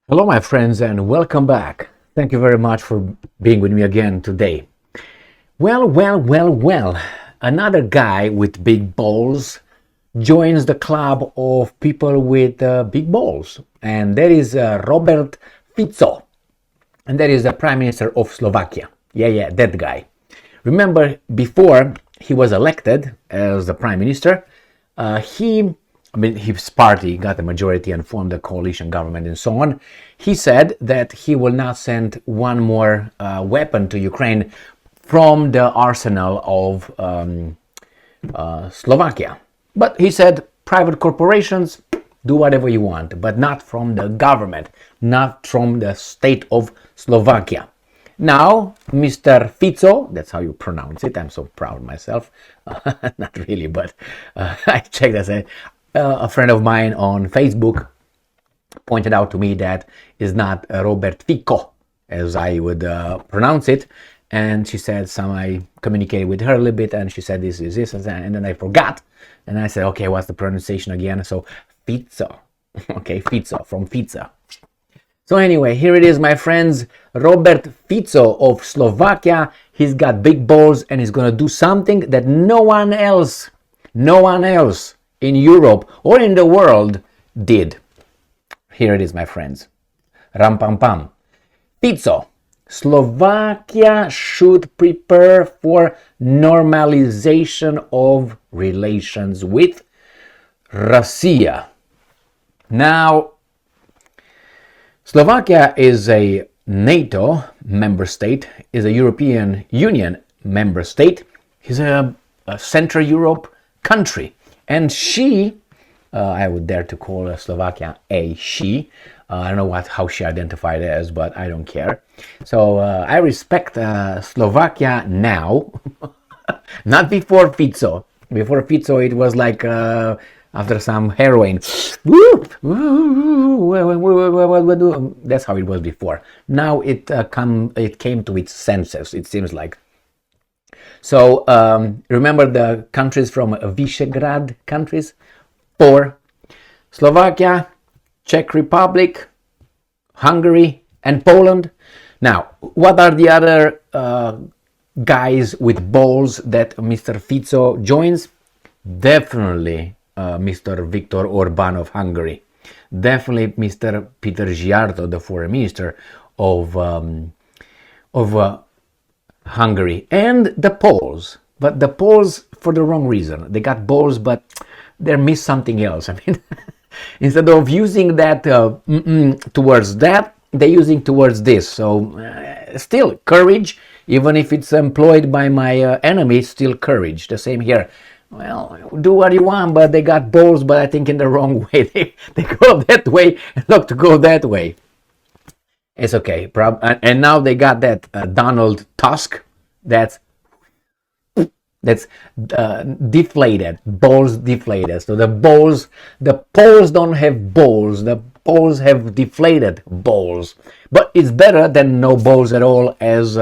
Hello, my friends, and welcome back. Thank you very much for being with me again today. Well. Another guy with big balls joins the club of people with big balls, and that is Robert Fico, and that is the Prime Minister of Slovakia. Yeah, that guy. Remember, before he was elected as the Prime Minister, his party got the majority and formed a coalition government and so on. He said that he will not send one more weapon to Ukraine from the arsenal of Slovakia. But he said private corporations do whatever you want, but not from the government, not from the state of Slovakia. Now, Mr. Fico, that's how you pronounce it. I'm so proud of myself. Not really, but I checked as a friend of mine on Facebook pointed out to me that is not Robert Fico, as I would pronounce it. And she said, I communicated with her a little bit, and she said this is this, and then I forgot. And I said, okay, what's the pronunciation again? So, Fico. Okay, Fico, from Fico. So anyway, here it is, my friends. Robert Fico of Slovakia. He's got big balls, and he's going to do something that no one else in Europe or in the world did. Here it is, my friends. Ram pam pam. Fico. Slovakia should prepare for normalization of relations with Russia. Now, Slovakia is a NATO member state, is a European Union member state, is a Central Europe country. And she, I would dare to call Slovakia a she. I don't know how she identified as, but I don't care. So I respect Slovakia now, not before Fico. Before Fico, it was like after some heroin. That's how it was before. Now it came to its senses, it seems like. So remember the countries from Visegrad countries? 4. Slovakia, Czech Republic, Hungary, and Poland. Now, what are the other guys with balls that Mr. Fico joins? Definitely Mr. Viktor Orban of Hungary. Definitely Mr. Peter Szijjártó, the foreign minister of Hungary, and the Poles. But the Poles for the wrong reason. They got balls, but they missed something else. I mean, instead of using that towards that, they're using towards this. So still courage, even if it's employed by my enemy, still courage. The same here. Well, do what you want, but they got balls, but I think in the wrong way. They go that way and not to go that way. It's okay. And now they got that Donald Tusk that's deflated, balls deflated. So the Poles don't have balls. The Poles have deflated balls. But it's better than no balls at all as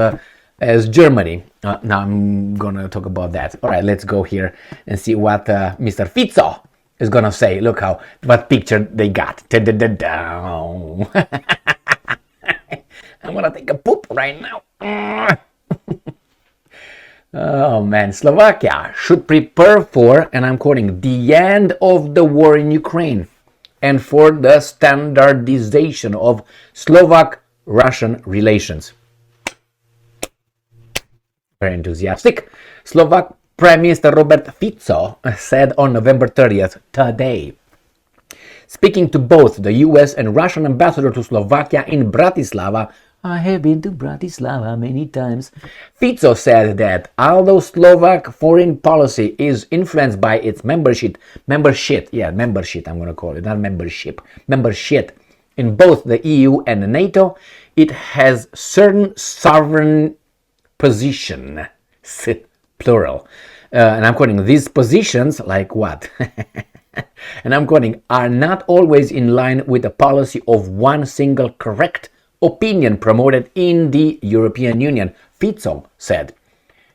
Germany. Now I'm gonna talk about that. All right, let's go here and see what Mr. Fico is gonna say. Look what picture they got. I'm gonna take a poop right now. Oh man, Slovakia should prepare for, and I'm quoting, the end of the war in Ukraine and for the standardization of Slovak-Russian relations. Very enthusiastic. Slovak Prime Minister Robert Fico said on November 30th, today, speaking to both the US and Russian ambassador to Slovakia in Bratislava. I have been to Bratislava many times. Fico said that although Slovak foreign policy is influenced by its membership, I'm going to call it, not membership in both the EU and NATO, it has certain sovereign position, plural. And I'm quoting, these positions, like what? And I'm quoting, are not always in line with the policy of one single correct opinion promoted in the European Union, Fico said.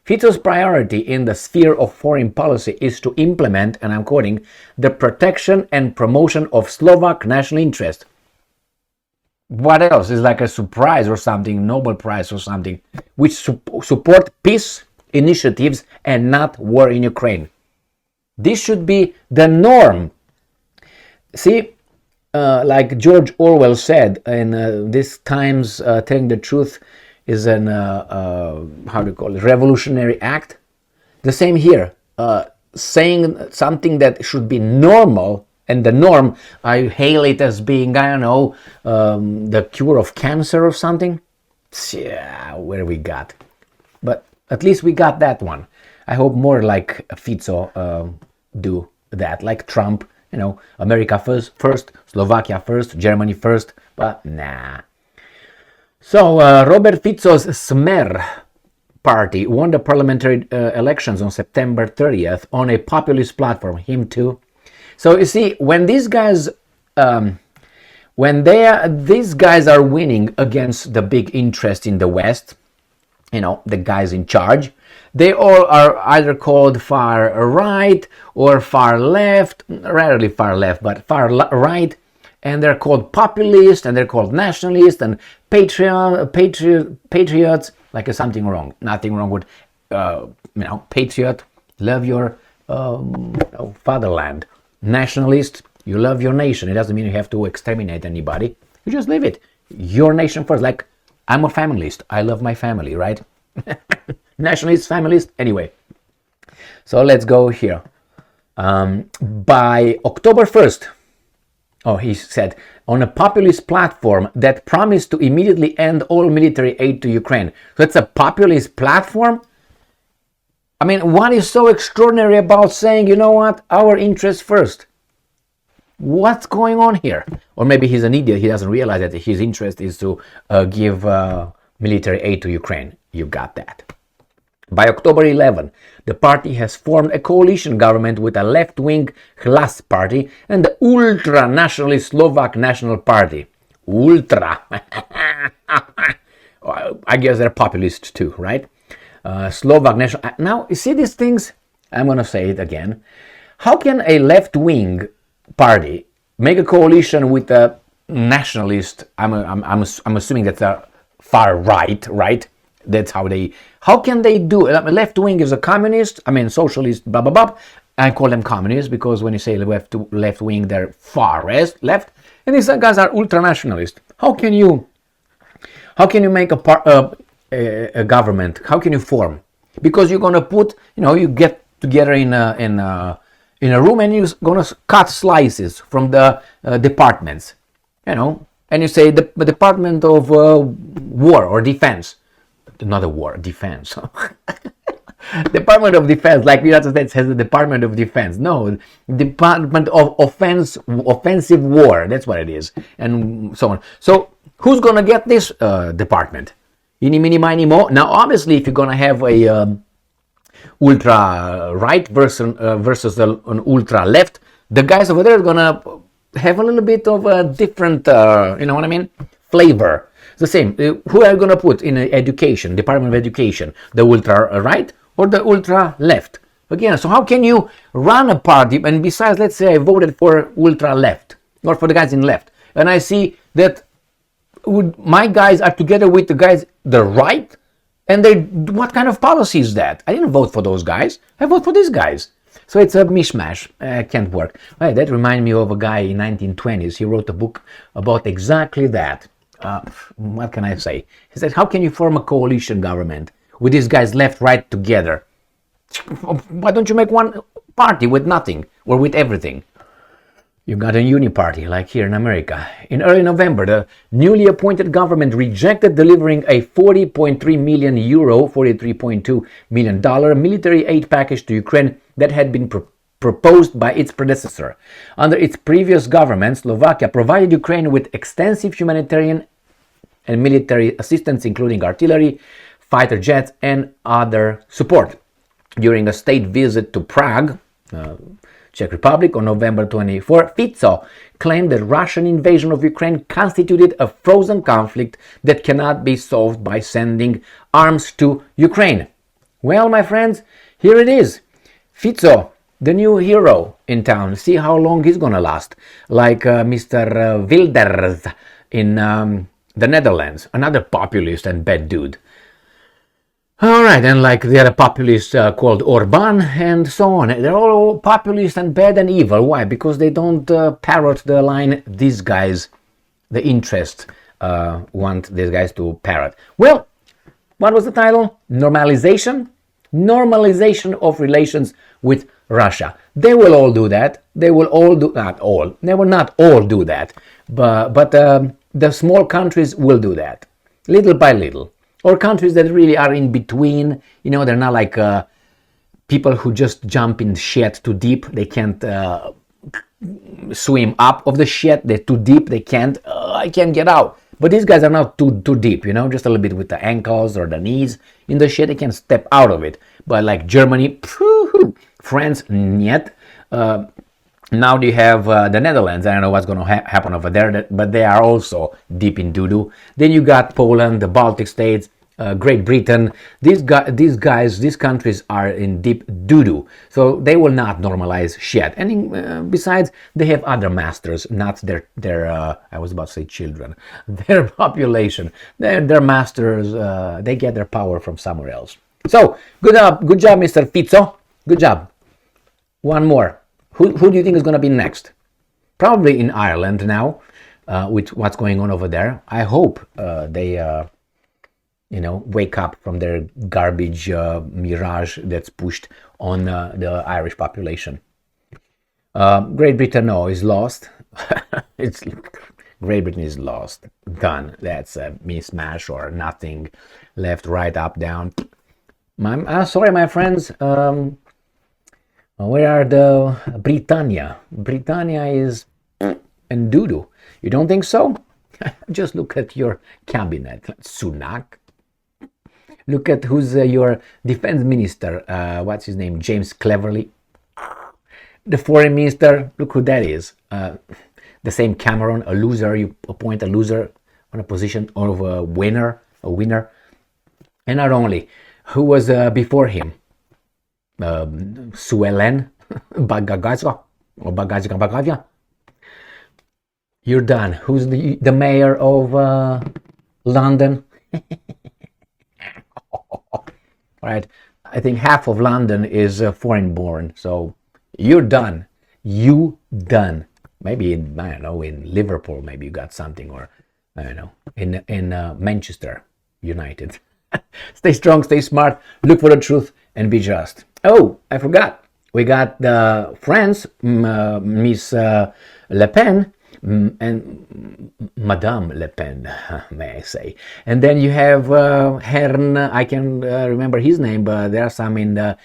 Fico's priority in the sphere of foreign policy is to implement, and I'm quoting, the protection and promotion of Slovak national interest. What else is like a surprise or something, Nobel Prize or something, which support peace initiatives and not war in Ukraine. This should be the norm. See, like George Orwell said, in this times, telling the truth is an how do you call it, revolutionary act. The same here, saying something that should be normal and the norm, I hail it as being, I don't know, the cure of cancer or something. Yeah, where we got, but at least we got that one. I hope more like Fico do that, like Trump. America first, Slovakia first, Germany first, but nah. So Robert Fico's Smer party won the parliamentary elections on September 30th on a populist platform. Him too. So you see, when these guys, these guys are winning against the big interest in the West, the guys in charge, they all are either called far right or far left, rarely far left, but far right, and they're called populist, and they're called nationalist and patriots. Like there's something wrong. Nothing wrong with, patriot, love your fatherland. Nationalist, you love your nation. It doesn't mean you have to exterminate anybody. You just live it. Your nation first. Like, I'm a familyist. I love my family, right? Nationalist, familyist. Anyway, so let's go here. By October 1st, he said, on a populist platform that promised to immediately end all military aid to Ukraine. So it's a populist platform? I mean, what is so extraordinary about saying, you know what, our interests first? What's going on here? Or maybe he's an idiot, he doesn't realize that his interest is to give military aid to Ukraine. You got that. By October 11, the party has formed a coalition government with a left-wing Hlas party and the ultra-nationalist Slovak National Party. Ultra. I guess they're populist too, right? Slovak National... Now, you see these things? I'm going to say it again. How can a left-wing party make a coalition with a nationalist? I'm assuming that's a far right, right? That's how can they do it? Left wing is a communist, socialist, blah, blah, blah. I call them communists because when you say left wing, they're far left. And these guys are ultra-nationalist. How can you make a government? How can you form? Because you're going to put, you get together in a room and you're going to cut slices from the departments, and you say the Department of War or Defense. Not a war, defense. Department of Defense, like the United States has the Department of Defense. No, Department of Offensive War. That's what it is, and so on. So who's gonna get this department? Eeny, meeny, miny, mo. Now, obviously, if you're gonna have a ultra right versus an ultra left, the guys over there are gonna have a little bit of a different, flavor. The same. Who are you going to put in education, Department of Education? The ultra right or the ultra left? Again, so how can you run a party? And besides, let's say I voted for ultra left or for the guys in left, and I see that my guys are together with the guys the right, and what kind of policy is that? I didn't vote for those guys. I vote for these guys. So it's a mishmash. Can't work. Right, that reminds me of a guy in 1920s. He wrote a book about exactly that. What can I say? He said, how can you form a coalition government with these guys left, right together? Why don't you make one party with nothing or with everything? You got a uni-party like here in America. In early November, the newly appointed government rejected delivering a 40.3 million euro, $43.2 million military aid package to Ukraine that had been proposed by its predecessor. Under its previous government, Slovakia provided Ukraine with extensive humanitarian and military assistance, including artillery, fighter jets, and other support. During a state visit to Prague, Czech Republic, on November 24, Fico claimed that Russian invasion of Ukraine constituted a frozen conflict that cannot be solved by sending arms to Ukraine. Well, my friends, here it is. Fico, the new hero in town. See how long he's gonna last. Like Mr. Wilders in the Netherlands, another populist and bad dude. All right, and like the other populist called Orban and so on. They're all populist and bad and evil. Why? Because they don't parrot the line these guys, the interest, want these guys to parrot. Well, what was the title? Normalization? Normalization of relations with Russia. They will all do that. They will all do, not all, they will not all do that, but the small countries will do that, little by little. Or countries that really are in between, you know, they're not like people who just jump in shit too deep. They can't swim up of the shit. They're too deep. They can't, I can't get out. But these guys are not too deep, you know, just a little bit with the ankles or the knees in the shit. They can step out of it. But like Germany, France, yet. Now you have the Netherlands. I don't know what's going to happen over there, but they are also deep in doo-doo. Then you got Poland, the Baltic states, Great Britain. These countries are in deep doo-doo. So they will not normalize shit. And besides, they have other masters, not their I was about to say children, their population. Their masters, they get their power from somewhere else. So, good job, Mr. Fico. Good job. One more. Who do you think is going to be next? Probably in Ireland now, with what's going on over there. I hope they, wake up from their garbage mirage that's pushed on the Irish population. Great Britain, no, is lost. Great Britain is lost. Done. That's a mismatch or nothing. Left, right, up, down. Sorry, my friends. Where are the Britannia? Britannia is in doo-doo. You don't think so? Just look at your cabinet. Sunak. Look at who's your defense minister. What's his name? James Cleverly. The foreign minister. Look who that is. The same Cameron, a loser. You appoint a loser on a position of a winner. And not only. Who was before him? Suelen Bagagazwa or Bagazga. You're done. Who's the mayor of London? All right, I think half of London is foreign born, so you're done. You done. Maybe in Liverpool, maybe you got something, or I don't know, in Manchester United. Stay strong, stay smart, look for the truth, and be just. Oh, I forgot. We got France, Miss Le Pen, and Madame Le Pen, may I say. And then you have Herrn, I can remember his name, but there are some in the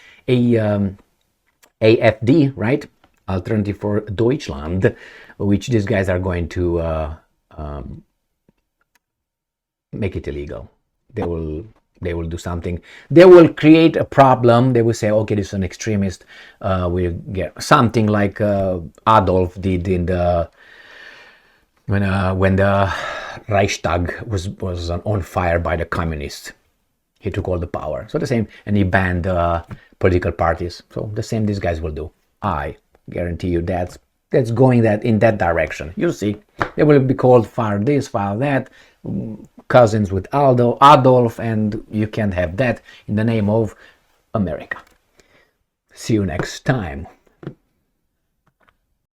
AFD, right? Alternative for Deutschland, which these guys are going to make it illegal. They will do something. They will create a problem. They will say, okay, this is an extremist. We'll get something like Adolf did in the when the Reichstag was on fire by the communists. He took all the power. So the same, and he banned political parties. So the same these guys will do. I guarantee you that's going in that direction. You'll see. They will be called far this, far that. Cousins with Adolf, and you can't have that in the name of America. See you next time.